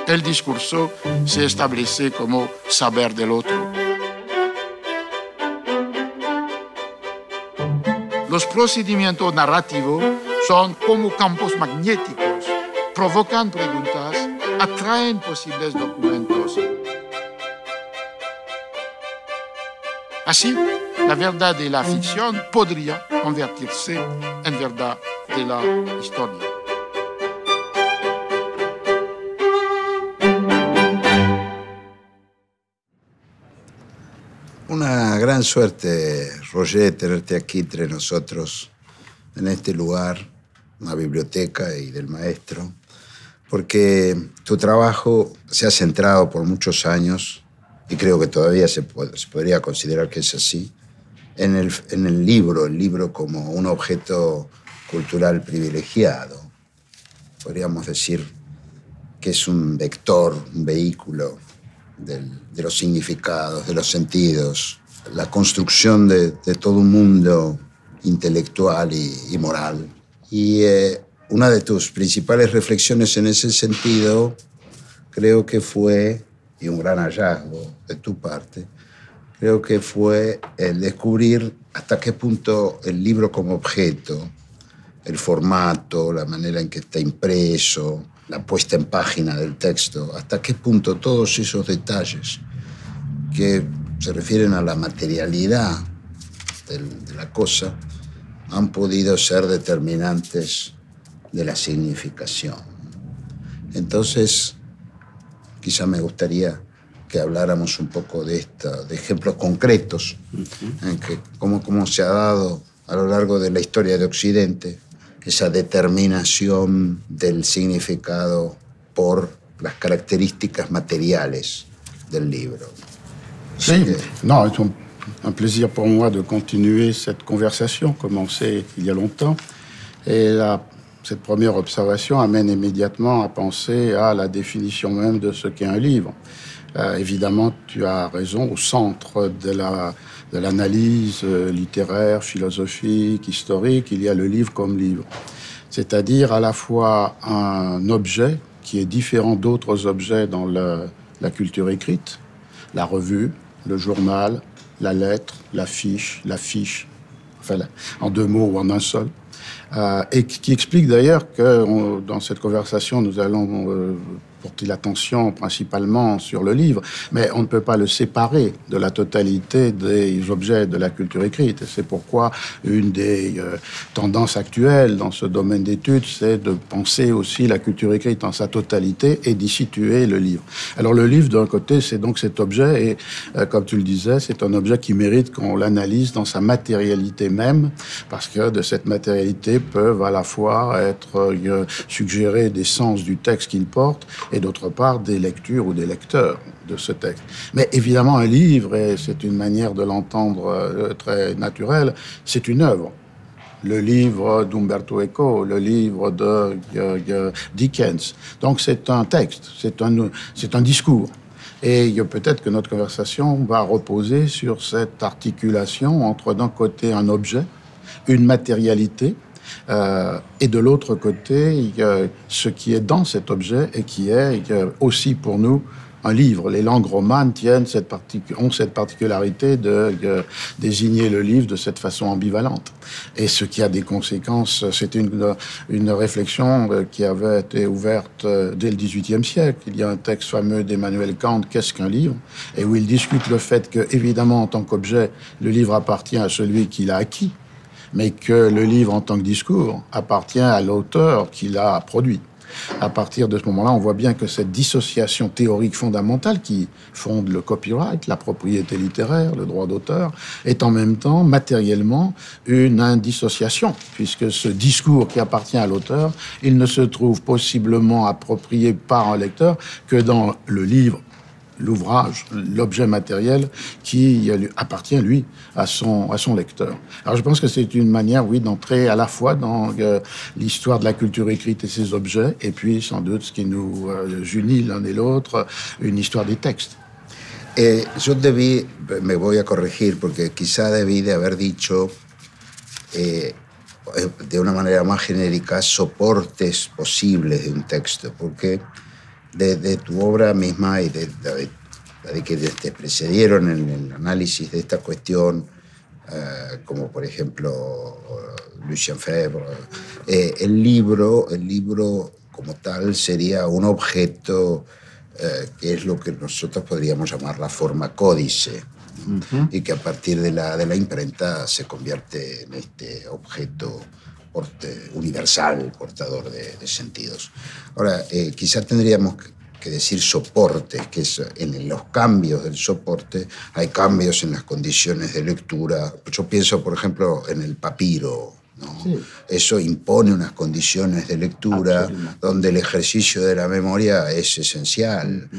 El discurso se establece como saber del otro. Los procedimientos narrativos son como campos magnéticos, provocan preguntas, atraen posibles documentos. Así, la verdad de la ficción podría convertirse en verdad de la historia. Una gran suerte, Roger, tenerte aquí entre nosotros, en este lugar, una biblioteca y del maestro, porque tu trabajo se ha centrado por muchos años, y creo que todavía se podría considerar que es así, en el libro como un objeto cultural privilegiado. Podríamos decir que es un vector, un vehículo de los significados, de los sentidos, la construcción de todo un mundo intelectual y moral. Y una de tus principales reflexiones en ese sentido creo que fue, y un gran hallazgo de tu parte, creo que fue el descubrir hasta qué punto el libro como objeto, el formato, la manera en que está impreso, la puesta en página del texto, hasta qué punto todos esos detalles que se refieren a la materialidad de la cosa han podido ser determinantes de la significación. Entonces, quizá me gustaría que habláramos un poco de ejemplos concretos, en que cómo se ha dado a lo largo de la historia de Occidente esa determinación del significado por las características materiales del libro. Sí, non, c'est un plaisir pour moi de continuer cette conversation commencée il y a longtemps. Et cette première observation amène immédiatement à penser à la définition même de ce qu'est un livre. Évidemment, tu as raison, au centre de l'analyse littéraire, philosophique, historique, il y a le livre comme livre. C'est-à-dire à la fois un objet qui est différent d'autres objets dans la culture écrite, la revue, le journal, la lettre, la fiche, enfin en deux mots ou en un seul, et qui explique d'ailleurs que dans cette conversation, nous allons porter l'attention principalement sur le livre, mais on ne peut pas le séparer de la totalité des objets de la culture écrite. Et c'est pourquoi une des tendances actuelles dans ce domaine d'études, c'est de penser aussi la culture écrite dans sa totalité et d'y situer le livre. Alors le livre, d'un côté, c'est donc cet objet, et comme tu le disais, c'est un objet qui mérite qu'on l'analyse dans sa matérialité même, parce que de cette matérialité peuvent à la fois être suggérés des sens du texte qu'il porte, et d'autre part des lectures ou des lecteurs de ce texte. Mais évidemment, un livre, et c'est une manière de l'entendre très naturelle, c'est une œuvre. Le livre d'Umberto Eco, le livre de Dickens. Donc c'est un texte, c'est un discours. Et peut-être que notre conversation va reposer sur cette articulation entre d'un côté un objet, une matérialité, et de l'autre côté, ce qui est dans cet objet et qui est aussi pour nous un livre. Les langues romanes ont cette particularité de désigner le livre de cette façon ambivalente. Et ce qui a des conséquences, c'est une réflexion qui avait été ouverte dès le XVIIIe siècle. Il y a un texte fameux d'Emmanuel Kant, Qu'est-ce qu'un livre? Et où il discute le fait que, évidemment, en tant qu'objet, le livre appartient à celui qui l'a acquis, mais que le livre, en tant que discours, appartient à l'auteur qui l'a produit. À partir de ce moment-là, on voit bien que cette dissociation théorique fondamentale qui fonde le copyright, la propriété littéraire, le droit d'auteur, est en même temps, matériellement, une indissociation, puisque ce discours qui appartient à l'auteur, il ne se trouve possiblement approprié par un lecteur que dans le livre, l'ouvrage, l'objet matériel qui appartient, lui, à son lecteur. Alors je pense que c'est une manière, oui, d'entrer à la fois dans l'histoire de la culture écrite et ses objets, et puis sans doute ce qui nous unit l'un et l'autre, une histoire des textes. Yo me voy a corregir, porque quizá debí de haber dicho de una manera más genérica soportes posibles de un texto, porque de tu obra misma y de que te precedieron en el análisis de esta cuestión, como por ejemplo Lucien Febvre, el libro como tal sería un objeto que es lo que nosotros podríamos llamar la forma códice, y que a partir de la imprenta se convierte en este objeto universal, portador de sentidos. Ahora, quizás tendríamos que decir soportes, que es, en los cambios del soporte hay cambios en las condiciones de lectura. Yo pienso, por ejemplo, en el papiro, ¿no? Sí. Eso impone unas condiciones de lectura donde el ejercicio de la memoria es esencial,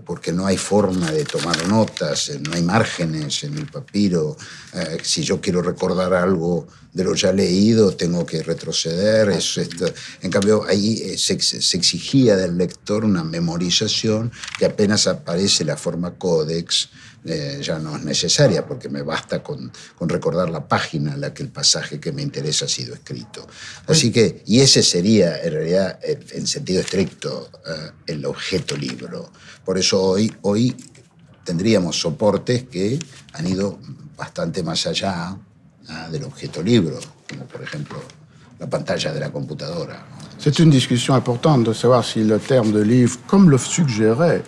porque no hay forma de tomar notas, no hay márgenes en el papiro. Si yo quiero recordar algo de lo ya leído, tengo que retroceder. En cambio, ahí se exigía del lector una memorización que apenas aparece la forma códex, ya no es necesaria, porque me basta con recordar la página en la que el pasaje que me interesa ha sido escrito. Así que, y ese sería, en realidad, en sentido estricto, el objeto libro. Por eso hoy tendríamos soportes que han ido bastante más allá del objeto libro, como por ejemplo la pantalla de la computadora. C'est une discussion importante de savoir si le terme de livre, comme le suggérait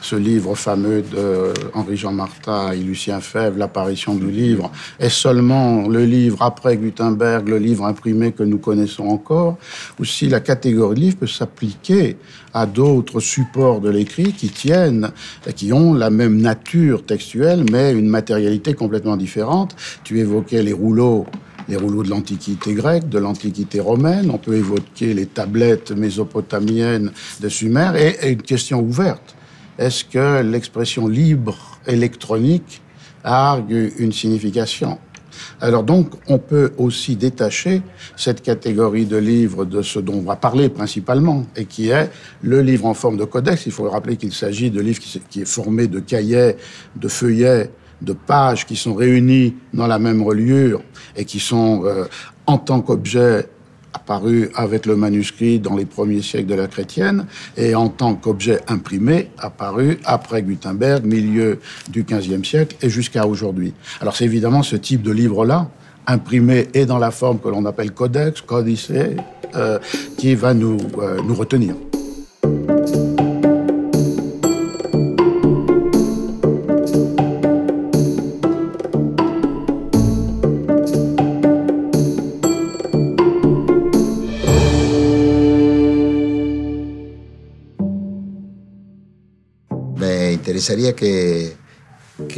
ce livre fameux de Henri-Jean Martin et Lucien Febvre, l'apparition du livre, est seulement le livre après Gutenberg, le livre imprimé que nous connaissons encore, ou si la catégorie livre peut s'appliquer à d'autres supports de l'écrit qui ont la même nature textuelle, mais une matérialité complètement différente. Tu évoquais les rouleaux de l'Antiquité grecque, de l'Antiquité romaine. On peut évoquer les tablettes mésopotamiennes de Sumer, et une question ouverte. Est-ce que l'expression libre électronique a une signification? Alors donc, on peut aussi détacher cette catégorie de livres de ce dont on va parler principalement, et qui est le livre en forme de codex. Il faut rappeler qu'il s'agit de livres qui est formé de cahiers, de feuillets, de pages qui sont réunies dans la même reliure et qui sont en tant qu'objet apparu avec le manuscrit dans les premiers siècles de la chrétienne, et en tant qu'objet imprimé, apparu après Gutenberg, milieu du XVe siècle et jusqu'à aujourd'hui. Alors c'est évidemment ce type de livre-là, imprimé et dans la forme que l'on appelle codex, codicé, qui va nous retenir. Interesaría que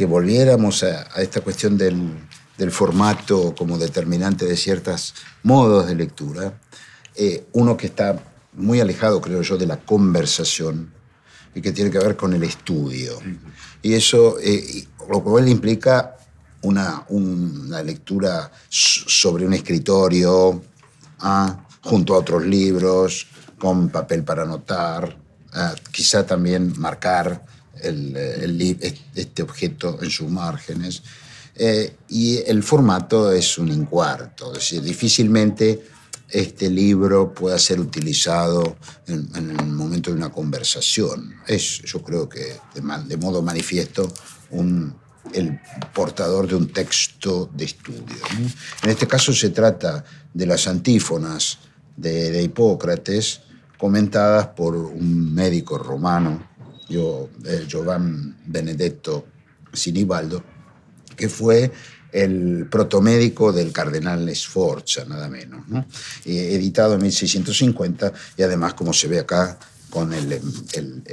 volviéramos a esta cuestión del formato como determinante de ciertos modos de lectura. Uno que está muy alejado, creo yo, de la conversación y que tiene que ver con el estudio. Y eso, lo cual implica una lectura sobre un escritorio, junto a otros libros, con papel para anotar, quizá también marcar este objeto en sus márgenes, y el formato es un incuarto, es decir, difícilmente este libro pueda ser utilizado en el momento de una conversación. Es, yo creo que de modo manifiesto, el portador de un texto de estudio, ¿no? En este caso se trata de las antífonas de Hipócrates, comentadas por un médico romano, Giovanni Benedetto Sinibaldo, que fue el protomédico del cardenal Sforza, nada menos, ¿no? Editado en 1650, y además, como se ve acá, con el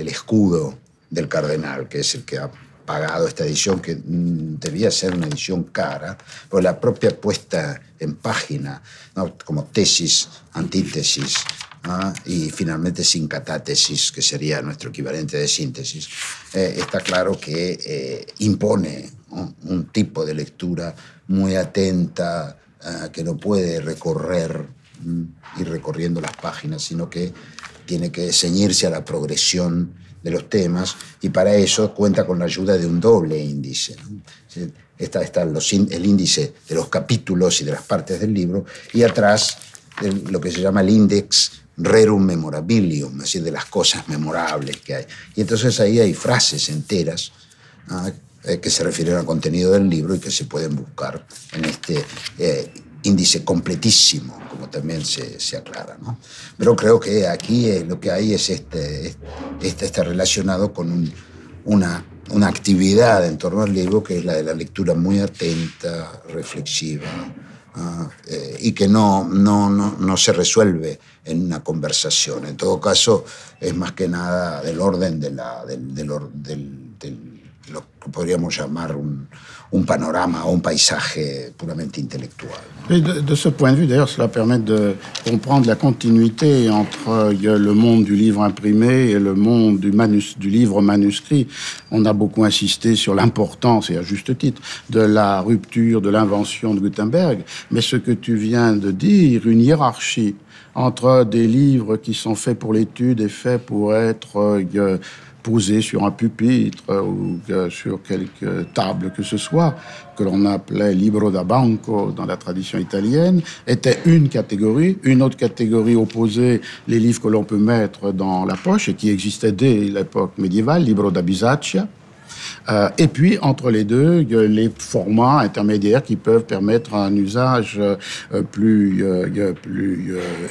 escudo del cardenal, que es el que ha pagado esta edición, que debía ser una edición cara, por la propia puesta en página, ¿no? Como tesis, antítesis, y finalmente sincatátesis, que sería nuestro equivalente de síntesis. Está claro que impone, ¿no?, un tipo de lectura muy atenta, que no puede ir recorriendo las páginas, sino que tiene que ceñirse a la progresión de los temas, y para eso cuenta con la ayuda de un doble índice, ¿no? Está el índice de los capítulos y de las partes del libro, y atrás lo que se llama el índice rerum memorabilium, es decir, de las cosas memorables que hay. Y entonces ahí hay frases enteras que se refieren al contenido del libro y que se pueden buscar en este índice completísimo, como también se aclara, ¿no? Pero creo que aquí lo que hay es está relacionado con una actividad en torno al libro que es la de la lectura muy atenta, reflexiva, y que no se resuelve en una conversación. En todo caso, es más que nada del orden de lo que podríamos llamar un panorama o un paisaje puramente intelectual. Et de ce point de vue, d'ailleurs, cela permet de comprendre la continuité entre le monde du livre imprimé et le monde du livre manuscrit. On a beaucoup insisté sur l'importance, et à juste titre, de la rupture, de l'invention de Gutenberg. Mais ce que tu viens de dire, une hiérarchie entre des livres qui sont faits pour l'étude et faits pour être posés sur un pupitre ou sur quelque table que ce soit, que l'on appelait libro da banco dans la tradition italienne, était une catégorie. Une autre catégorie opposée, les livres que l'on peut mettre dans la poche et qui existaient dès l'époque médiévale, libro da bisaccia. Et puis, entre les deux, il y a les formats intermédiaires qui peuvent permettre un usage plus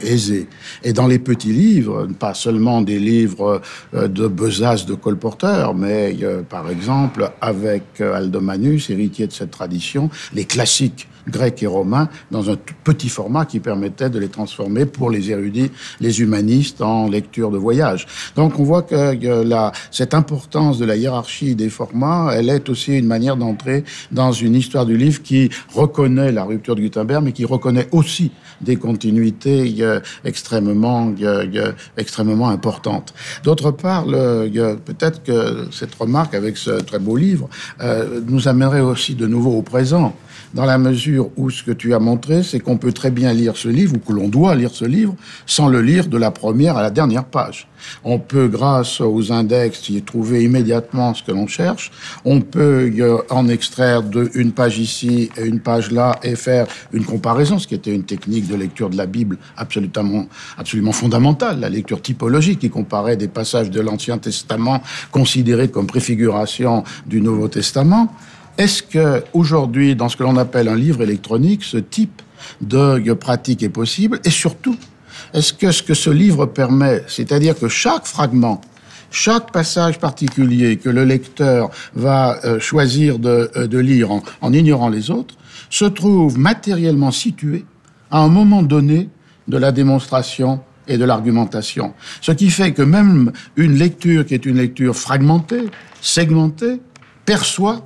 aisé. Et dans les petits livres, pas seulement des livres de besace de colporteurs, mais par exemple, avec Aldo Manus, héritier de cette tradition, les classiques grecs et romains dans un tout petit format qui permettait de les transformer pour les érudits, les humanistes en lecture de voyage. Donc on voit que cette importance de la hiérarchie des formats, elle est aussi une manière d'entrer dans une histoire du livre qui reconnaît la rupture de Gutenberg, mais qui reconnaît aussi des continuités extrêmement importantes. D'autre part, peut-être que cette remarque avec ce très beau livre nous amènerait aussi de nouveau au présent, dans la mesure où ce que tu as montré, c'est qu'on peut très bien lire ce livre, ou que l'on doit lire ce livre, sans le lire de la première à la dernière page. On peut, grâce aux index, y trouver immédiatement ce que l'on cherche. On peut en extraire une page ici et une page là et faire une comparaison, ce qui était une technique de lecture de la Bible absolument fondamentale, la lecture typologique qui comparait des passages de l'Ancien Testament considérés comme préfiguration du Nouveau Testament. Est-ce qu'aujourd'hui, dans ce que l'on appelle un livre électronique, ce type de pratique est possible? Et surtout, est-ce que ce livre permet, c'est-à-dire que chaque fragment, chaque passage particulier que le lecteur va choisir de lire en ignorant les autres, se trouve matériellement situé à un moment donné de la démonstration et de l'argumentation. Ce qui fait que même une lecture qui est une lecture fragmentée, segmentée, perçoit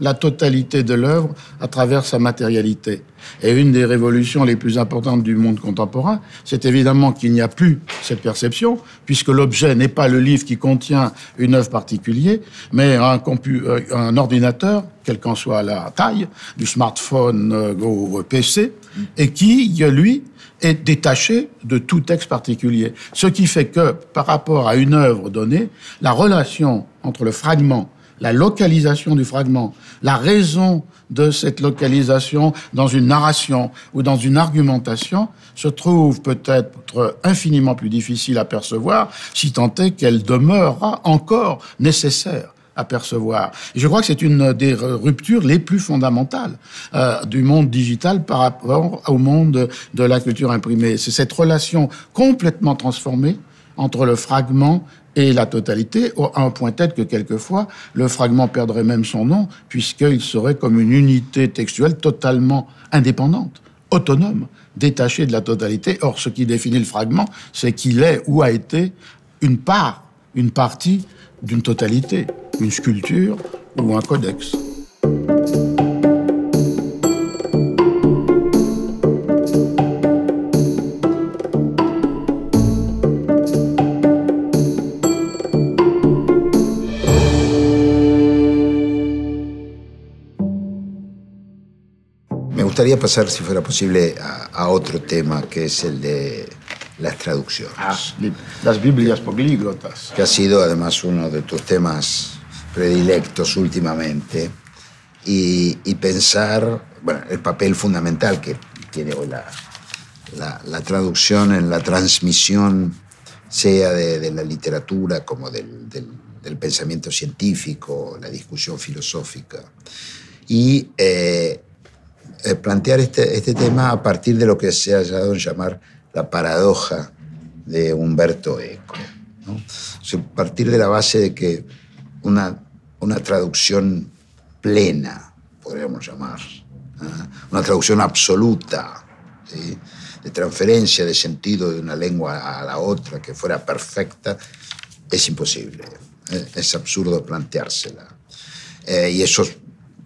la totalité de l'œuvre à travers sa matérialité. Et une des révolutions les plus importantes du monde contemporain, c'est évidemment qu'il n'y a plus cette perception, puisque l'objet n'est pas le livre qui contient une œuvre particulière, mais un ordinateur, quelle qu'en soit la taille, du smartphone au PC, et qui, lui, est détaché de tout texte particulier. Ce qui fait que, par rapport à une œuvre donnée, la relation entre le fragment, la localisation du fragment, la raison de cette localisation dans une narration ou dans une argumentation se trouve peut-être infiniment plus difficile à percevoir, si tant est qu'elle demeurera encore nécessaire à percevoir. Et je crois que c'est une des ruptures les plus fondamentales du monde digital par rapport au monde de la culture imprimée. C'est cette relation complètement transformée entre le fragment et la totalité, à un point tel que quelquefois, le fragment perdrait même son nom, puisqu'il serait comme une unité textuelle totalement indépendante, autonome, détachée de la totalité. Or, ce qui définit le fragment, c'est qu'il est ou a été une part, une partie d'une totalité, une sculpture ou un codex. Me gustaría pasar, si fuera posible, a otro tema, que es el de las traducciones. Las Biblias políglotas. Que ha sido además uno de tus temas predilectos últimamente. Y pensar, bueno, el papel fundamental que tiene hoy la traducción en la transmisión, sea de la literatura como del pensamiento científico, la discusión filosófica. Y plantear este tema a partir de lo que se ha dado en llamar la paradoja de Umberto Eco, ¿no? O sea, a partir de la base de que una traducción plena, podríamos llamar, una traducción absoluta, ¿sí?, de transferencia de sentido de una lengua a la otra que fuera perfecta, es imposible. Es absurdo planteársela. Y eso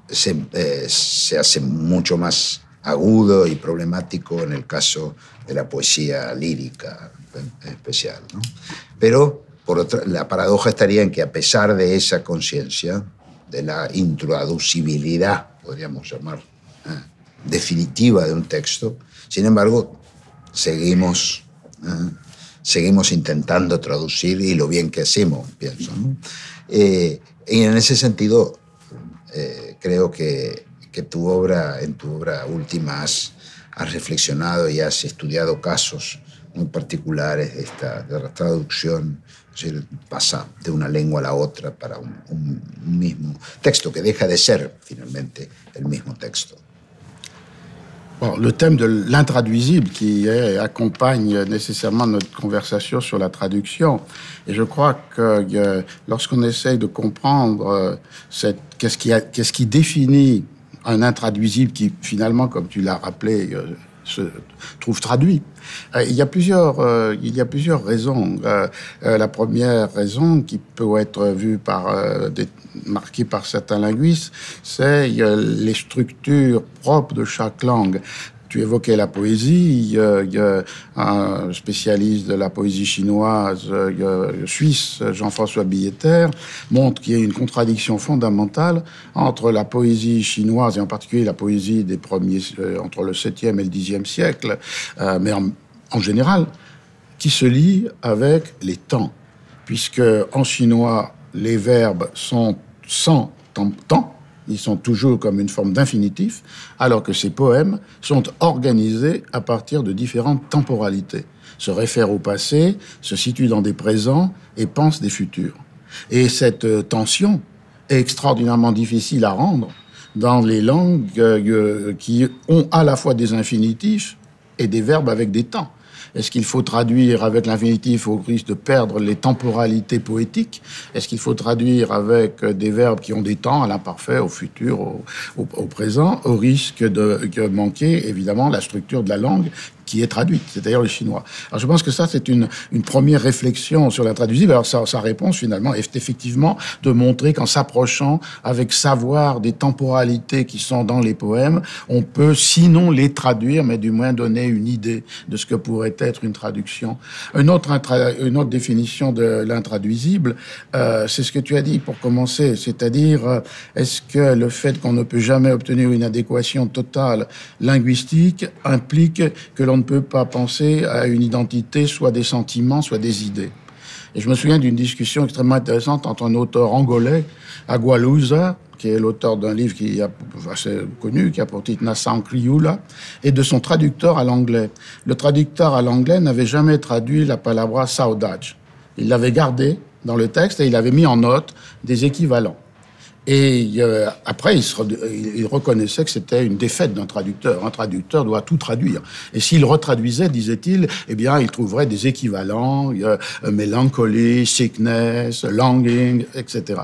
se hace mucho más agudo y problemático en el caso de la poesía lírica en especial, ¿no? Pero por otra, la paradoja estaría en que a pesar de esa conciencia, de la intraducibilidad, podríamos llamar, definitiva de un texto, sin embargo, seguimos intentando traducir, y lo bien que hacemos, pienso, ¿no? Y en ese sentido, creo que en tu obra última has reflexionado y has estudiado casos muy particulares de la traducción, es decir, pasa de una lengua a la otra para un mismo texto que deja de ser finalmente el mismo texto. Bon, le thème de l'intraduisible qui accompagne nécessairement notre conversation sur la traduction. Et je crois que lorsqu'on essaye de comprendre qu'est-ce qui définit un intraduisible qui, finalement, comme tu l'as rappelé, se trouve traduit, il y a plusieurs raisons. La première raison qui peut être vue marquée par certains linguistes, c'est les structures propres de chaque langue. Tu évoquais la poésie, il y a un spécialiste de la poésie chinoise suisse, Jean-François Billetter, montre qu'il y a une contradiction fondamentale entre la poésie chinoise, et en particulier la poésie des premiers, entre le 7e et le 10e siècle, mais en général, qui se lie avec les temps, puisque en chinois, les verbes sont sans temps, ils sont toujours comme une forme d'infinitif, alors que ces poèmes sont organisés à partir de différentes temporalités, se réfèrent au passé, se situent dans des présents et pensent des futurs. Et cette tension est extraordinairement difficile à rendre dans les langues qui ont à la fois des infinitifs et des verbes avec des temps. Est-ce qu'il faut traduire avec l'infinitif au risque de perdre les temporalités poétiques? Est-ce qu'il faut traduire avec des verbes qui ont des temps, à l'imparfait, au futur, au présent, au risque de manquer, évidemment, la structure de la langue qui est traduite, c'est-à-dire le chinois. Alors je pense que ça, c'est une première réflexion sur l'intraduisible. Alors sa réponse, finalement, est effectivement de montrer qu'en s'approchant avec savoir des temporalités qui sont dans les poèmes, on peut, sinon les traduire, mais du moins donner une idée de ce que pourrait être une traduction. Une autre définition de l'intraduisible, c'est ce que tu as dit pour commencer, c'est-à-dire, est-ce que le fait qu'on ne peut jamais obtenir une adéquation totale linguistique implique que l'on ne peut pas penser à une identité, soit des sentiments, soit des idées. Et je me souviens d'une discussion extrêmement intéressante entre un auteur angolais, Agualusa, qui est l'auteur d'un livre qui est assez connu, qui a pour titre Nação Crioula, et de son traducteur à l'anglais. Le traducteur à l'anglais n'avait jamais traduit la palabra saudade. Il l'avait gardé dans le texte et il avait mis en note des équivalents. Et après, il reconnaissait que c'était une défaite d'un traducteur. Un traducteur doit tout traduire. Et s'il retraduisait, disait-il, eh bien, il trouverait des équivalents, melancholy, sickness, longing, etc.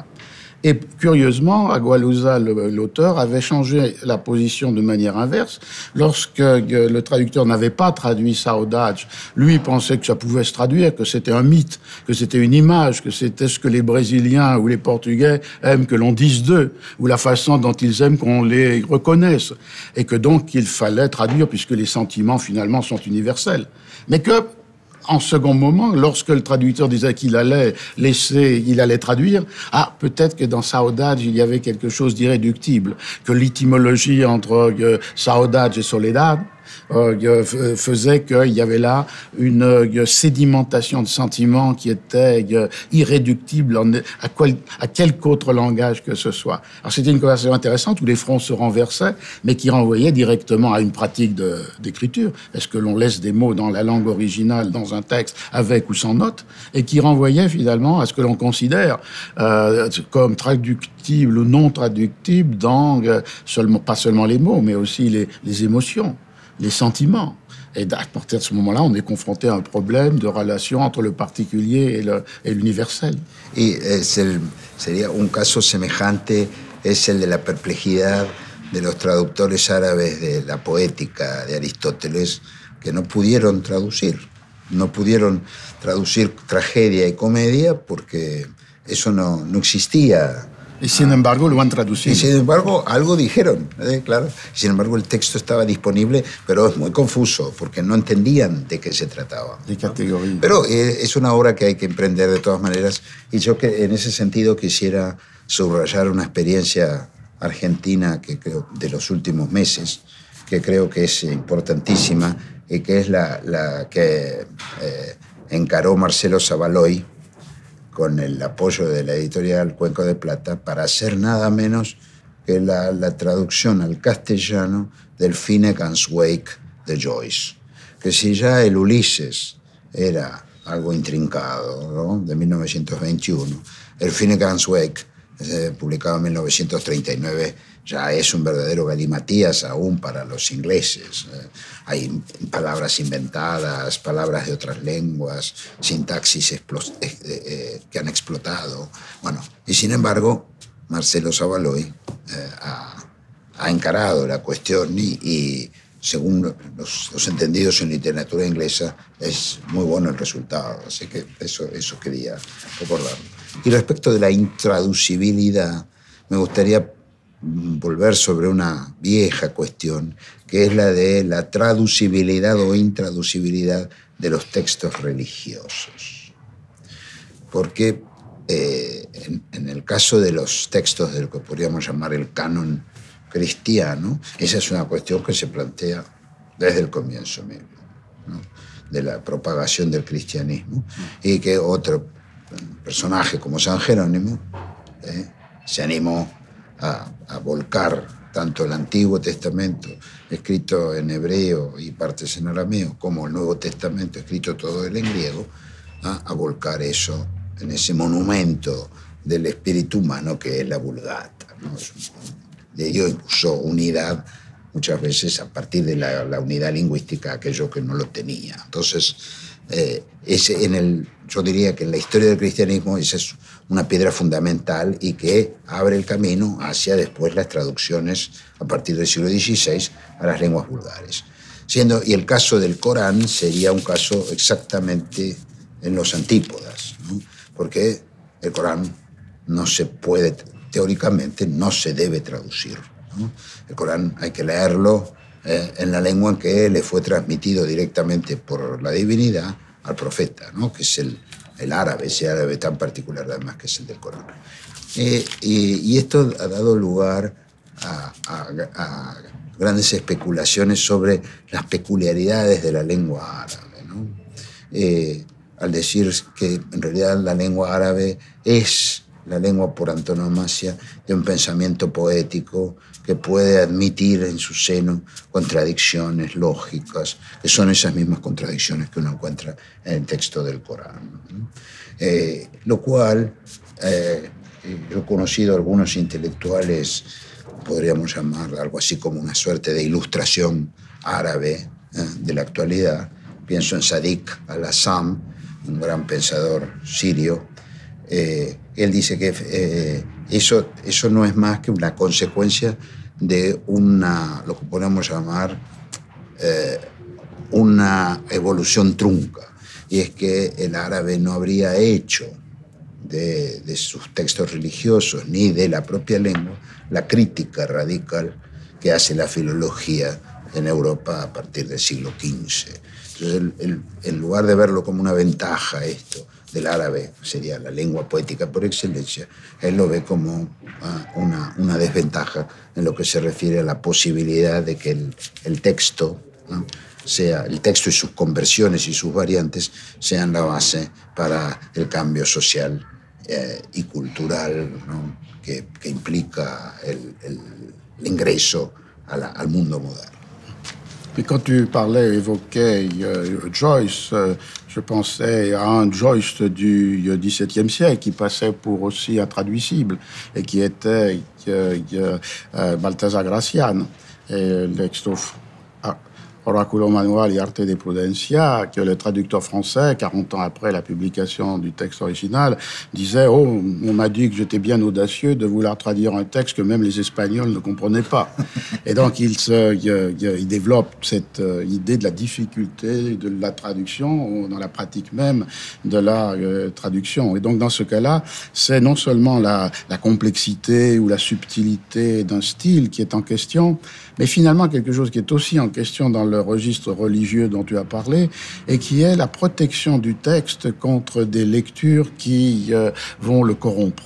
Et curieusement, Agualusa, l'auteur, avait changé la position de manière inverse. Lorsque le traducteur n'avait pas traduit saudade, lui pensait que ça pouvait se traduire, que c'était un mythe, que c'était une image, que c'était ce que les Brésiliens ou les Portugais aiment que l'on dise d'eux, ou la façon dont ils aiment qu'on les reconnaisse. Et que donc il fallait traduire, puisque les sentiments finalement sont universels. Mais que, en second moment, lorsque le traducteur disait qu'il allait traduire, peut-être que dans saudade, il y avait quelque chose d'irréductible, que l'étymologie entre saudade et soledad faisait qu'il y avait là une sédimentation de sentiments qui était irréductible à quelque autre langage que ce soit. Alors c'était une conversation intéressante où les fronts se renversaient, mais qui renvoyait directement à une pratique d'écriture. Est-ce que l'on laisse des mots dans la langue originale, dans un texte, avec ou sans note, et qui renvoyait finalement à ce que l'on considère comme traductible ou non traductible dans pas seulement les mots, mais aussi les émotions, les sentiments. Et à partir de ce moment-là, on est confronté à un problème de relation entre le particulier et l'universel. Y sería un caso semejante, es el de la perplejidad de los traductores árabes de la poética de Aristóteles, que no pudieron traducir tragedia y comedia porque eso no existía. Y sin embargo lo han traducido. Y sin embargo algo dijeron, claro. Sin embargo el texto estaba disponible, pero es muy confuso porque no entendían de qué se trataba. De categoría. Pero es una obra que hay que emprender de todas maneras. Y yo que en ese sentido quisiera subrayar una experiencia argentina que creo de los últimos meses, que creo que es importantísima y que es la que encaró Marcelo Savaloy con el apoyo de la editorial Cuenco de Plata para hacer nada menos que la traducción al castellano del Finnegan's Wake de Joyce. Que si ya el Ulises era algo intrincado, ¿no?, de 1921, el Finnegan's Wake, publicado en 1939, ya es un verdadero galimatías aún para los ingleses. Hay palabras inventadas, palabras de otras lenguas, sintaxis que han explotado. Bueno, y sin embargo, Marcelo Savaloy ha encarado la cuestión y según los entendidos en literatura inglesa, es muy bueno el resultado. Así que eso quería recordarlo. Y respecto de la intraducibilidad, me gustaría volver sobre una vieja cuestión, que es la de la traducibilidad o intraducibilidad de los textos religiosos. Porque en el caso de los textos de lo que podríamos llamar el canon cristiano, esa es una cuestión que se plantea desde el comienzo mismo, ¿no?, de la propagación del cristianismo, y que otro personaje como San Jerónimo se animó a volcar tanto el Antiguo Testamento, escrito en hebreo y partes en arameo, como el Nuevo Testamento, escrito todo en griego, a volcar eso en ese monumento del espíritu humano que es la Vulgata, ¿no? De ello incluso unidad, muchas veces a partir de la unidad lingüística, aquello que no lo tenía. Entonces, yo diría que en la historia del cristianismo esa es una piedra fundamental y que abre el camino hacia después las traducciones a partir del siglo XVI a las lenguas vulgares. Y el caso del Corán sería un caso exactamente en los antípodas, ¿no?, porque el Corán no se puede, teóricamente, no se debe traducir, ¿no? El Corán hay que leerlo en la lengua en que le fue transmitido directamente por la divinidad al profeta, ¿no?, que es el árabe, ese árabe tan particular además que es el del Corán. Y esto ha dado lugar a grandes especulaciones sobre las peculiaridades de la lengua árabe, ¿no? Al decir que en realidad la lengua árabe es la lengua por antonomasia de un pensamiento poético que puede admitir en su seno contradicciones lógicas, que son esas mismas contradicciones que uno encuentra en el texto del Corán, ¿no? Lo cual, yo he conocido a algunos intelectuales, podríamos llamar algo así como una suerte de ilustración árabe de la actualidad. Pienso en Sadiq al-Assam, un gran pensador sirio. Él dice que eso no es más que una consecuencia de lo que podemos llamar una evolución trunca, y es que el árabe no habría hecho de sus textos religiosos ni de la propia lengua la crítica radical que hace la filología en Europa a partir del siglo XV. Entonces, en lugar de verlo como una ventaja esto del árabe, sería la lengua poética por excelencia, él lo ve como una desventaja en lo que se refiere a la posibilidad de que el texto ¿no? Sea el texto y sus conversiones y sus variantes sean la base para el cambio social y cultural, ¿no? que implica el ingreso al mundo moderno. Et quand tu parlais, évoquais Joyce, je pensais à un Joyce du XVIIe siècle qui passait pour aussi intraduisible et qui était Baltasar Gracián, l'exto Oraculo Manual y Arte de Prudencia, que le traducteur français, 40 ans après la publication du texte original, disait « Oh, on m'a dit que j'étais bien audacieux de vouloir traduire un texte que même les Espagnols ne comprenaient pas. » Et donc, il développe cette idée de la difficulté de la traduction dans la pratique même de la traduction. Et donc, dans ce cas-là, c'est non seulement la complexité ou la subtilité d'un style qui est en question, mais finalement quelque chose qui est aussi en question dans le registre religieux dont tu as parlé, et qui est la protection du texte contre des lectures qui vont le corrompre.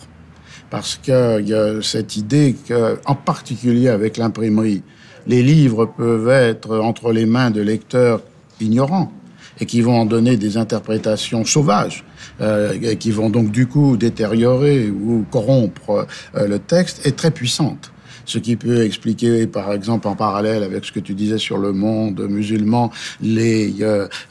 Parce qu'il y a cette idée qu'en particulier avec l'imprimerie, les livres peuvent être entre les mains de lecteurs ignorants et qui vont en donner des interprétations sauvages, et qui vont donc du coup détériorer ou corrompre le texte, est très puissante. Ce qui peut expliquer, par exemple, en parallèle avec ce que tu disais sur le monde musulman, les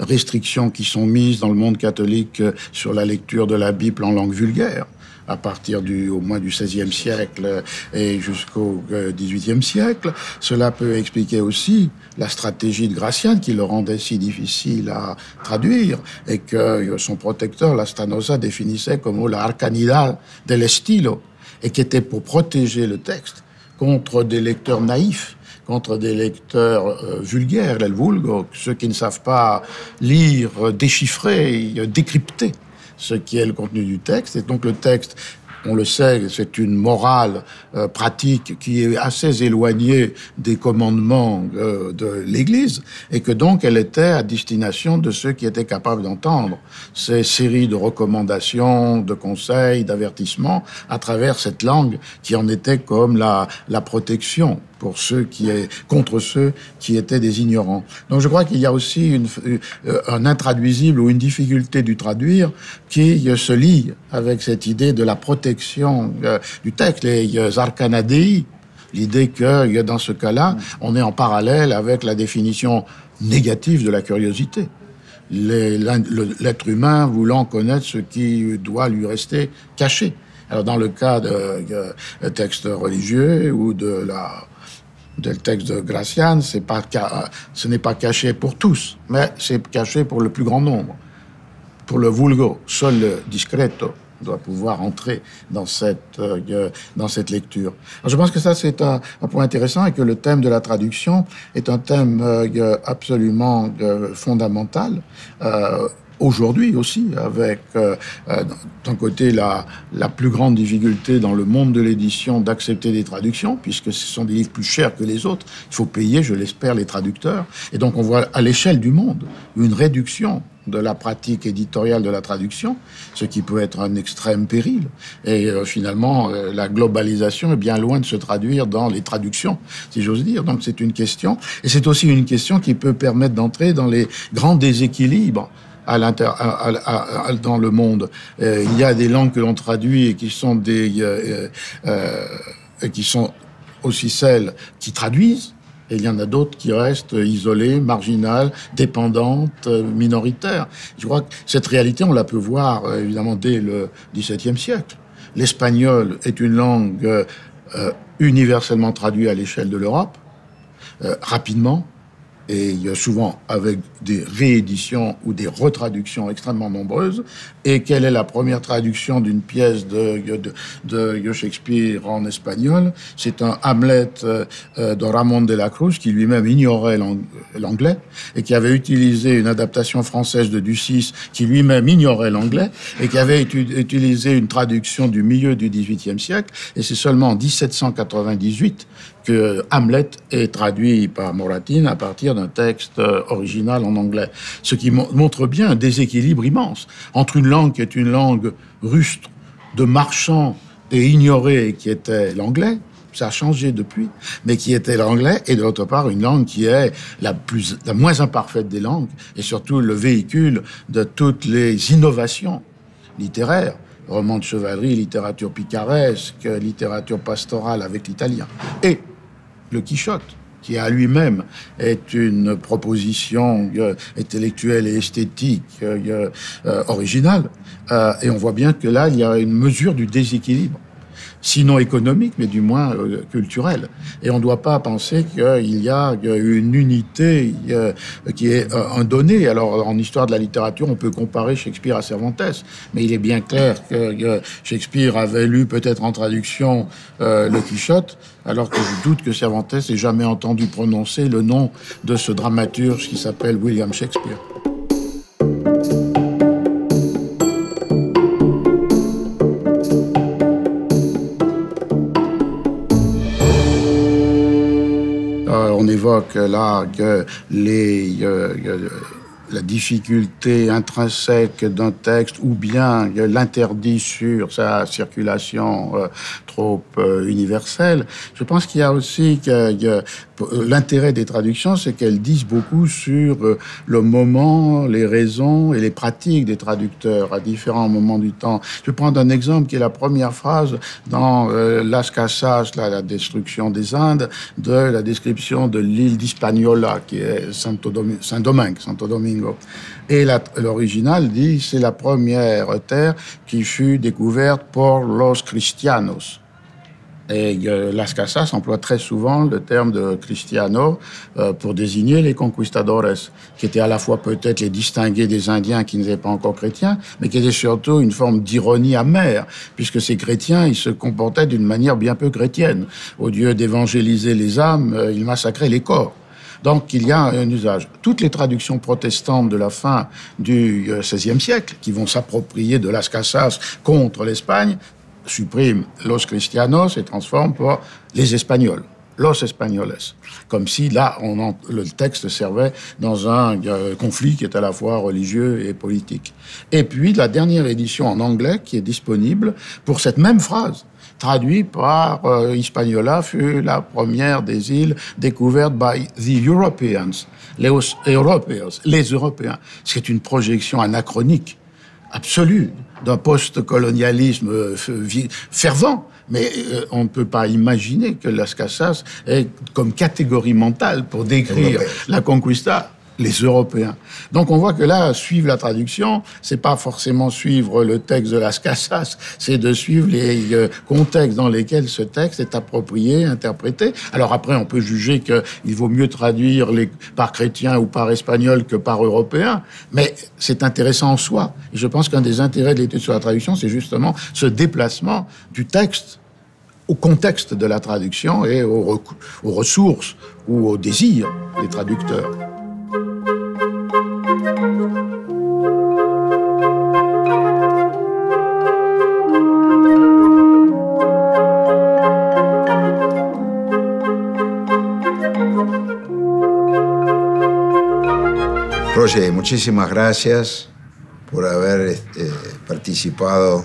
restrictions qui sont mises dans le monde catholique sur la lecture de la Bible en langue vulgaire, à partir au moins du XVIe siècle et jusqu'au XVIIIe siècle. Cela peut expliquer aussi la stratégie de Gracián qui le rendait si difficile à traduire et que son protecteur, Lastanoza, définissait comme la arcanidad del estilo, et qui était pour protéger le texte contre des lecteurs naïfs, contre des lecteurs vulgaires, el vulgo, ceux qui ne savent pas lire, déchiffrer, décrypter ce qui est le contenu du texte. Et donc le texte, on le sait, c'est une morale pratique qui est assez éloignée des commandements de l'Église, et que donc elle était à destination de ceux qui étaient capables d'entendre ces séries de recommandations, de conseils, d'avertissements à travers cette langue qui en était comme la protection pour contre ceux qui étaient des ignorants. Donc je crois qu'il y a aussi un intraduisible ou une difficulté du traduire qui se lie avec cette idée de la protection du texte, les arcanadei, l'idée que dans ce cas-là, on est en parallèle avec la définition négative de la curiosité. L'être humain voulant connaître ce qui doit lui rester caché. Alors dans le cas de textes religieux ou del texte de Gracián, ce n'est pas caché pour tous, mais c'est caché pour le plus grand nombre. Pour le vulgo, seul le discreto doit pouvoir entrer dans cette lecture. Alors je pense que ça, c'est un point intéressant, et que le thème de la traduction est un thème absolument fondamental. Aujourd'hui aussi, avec d'un côté la plus grande difficulté dans le monde de l'édition d'accepter des traductions, puisque ce sont des livres plus chers que les autres. Il faut payer, je l'espère, les traducteurs. Et donc on voit à l'échelle du monde une réduction de la pratique éditoriale de la traduction, ce qui peut être un extrême péril. Et finalement, la globalisation est bien loin de se traduire dans les traductions, si j'ose dire. Donc c'est une question. Et c'est aussi une question qui peut permettre d'entrer dans les grands déséquilibres dans le monde. Il y a des langues que l'on traduit et qui sont qui sont aussi celles qui traduisent, et il y en a d'autres qui restent isolées, marginales, dépendantes, minoritaires. Je crois que cette réalité, on la peut voir évidemment dès le XVIIe siècle. L'espagnol est une langue universellement traduite à l'échelle de l'Europe, rapidement, et souvent avec des rééditions ou des retraductions extrêmement nombreuses. Et quelle est la première traduction d'une pièce de Shakespeare en espagnol? C'est un Hamlet de Ramón de la Cruz, qui lui-même ignorait l'anglais et qui avait utilisé une adaptation française de Ducis, qui lui-même ignorait l'anglais et qui avait utilisé une traduction du milieu du XVIIIe siècle. Et c'est seulement en 1798 que Hamlet est traduit par Moratín à partir d'un texte original en anglais. Ce qui montre bien un déséquilibre immense entre une langue qui est une langue rustre de marchands et ignorée, qui était l'anglais, ça a changé depuis, mais qui était l'anglais, et d'autre part une langue qui est la moins imparfaite des langues, et surtout le véhicule de toutes les innovations littéraires, romans de chevalerie, littérature picaresque, littérature pastorale avec l'italien, et le Quichotte, qui à lui-même est une proposition intellectuelle et esthétique originale. Et on voit bien que là, il y a une mesure du déséquilibre, sinon économique, mais du moins culturel. Et on ne doit pas penser qu'il y a une unité qui est un donné. Alors, en histoire de la littérature, on peut comparer Shakespeare à Cervantes, mais il est bien clair que Shakespeare avait lu peut-être en traduction le Quichotte, alors que je doute que Cervantes ait jamais entendu prononcer le nom de ce dramaturge qui s'appelle William Shakespeare. On évoque là que la difficulté intrinsèque d'un texte ou bien l'interdit sur sa circulation trop universelle. Je pense qu'il y a aussi l'intérêt des traductions, c'est qu'elles disent beaucoup sur le moment, les raisons et les pratiques des traducteurs à différents moments du temps. Je vais prendre un exemple qui est la première phrase dans Las Casas, la destruction des Indes, de la description de l'île d'Hispaniola, qui est Santo Domingo. Et l'original dit c'est la première terre qui fut découverte por los cristianos. Et Las Casas emploie très souvent le terme de cristiano pour désigner les conquistadores, qui étaient à la fois peut-être les distingués des Indiens qui n'étaient pas encore chrétiens, mais qui étaient surtout une forme d'ironie amère, puisque ces chrétiens, ils se comportaient d'une manière bien peu chrétienne. Au lieu d'évangéliser les âmes, ils massacraient les corps. Donc, il y a un usage. Toutes les traductions protestantes de la fin du XVIe siècle, qui vont s'approprier de Las Casas contre l'Espagne, suppriment los cristianos et transforment par les Espagnols, los españoles. Comme si, là, le texte servait dans un conflit qui est à la fois religieux et politique. Et puis, la dernière édition en anglais qui est disponible pour cette même phrase, traduit par Hispaniola, fut la première des îles découvertes by the Europeans, les Européens. C'est une projection anachronique absolue d'un post-colonialisme fervent. Mais on ne peut pas imaginer que Las Casas est comme catégorie mentale pour décrire la conquista. Les Européens. Donc on voit que là, suivre la traduction, c'est pas forcément suivre le texte de Las Casas, c'est de suivre les contextes dans lesquels ce texte est approprié, interprété. Alors après, on peut juger qu'il vaut mieux traduire par chrétien ou par espagnol que par européen, mais c'est intéressant en soi. Et je pense qu'un des intérêts de l'étude sur la traduction, c'est justement ce déplacement du texte au contexte de la traduction et aux ressources ou aux désirs des traducteurs. Roger, muchísimas gracias por haber participado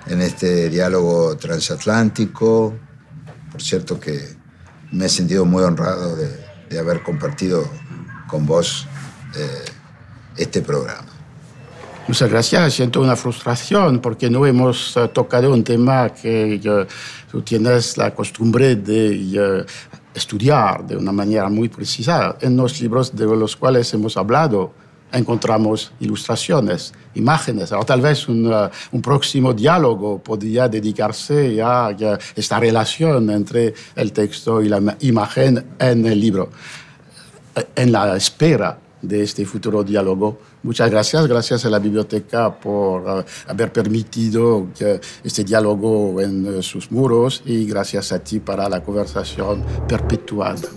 en este diálogo transatlántico. Por cierto que me he sentido muy honrado de haber compartido con vos este programa. Muchas gracias. Siento una frustración porque no hemos tocado un tema que tú tienes la costumbre de estudiar de una manera muy precisa. En los libros de los cuales hemos hablado encontramos ilustraciones, imágenes. Ahora, tal vez un próximo diálogo podría dedicarse a esta relación entre el texto y la imagen en el libro. En la espera de este futuro diálogo. Muchas gracias. Gracias a la biblioteca por haber permitido este diálogo en sus muros y gracias a ti para la conversación perpetuada.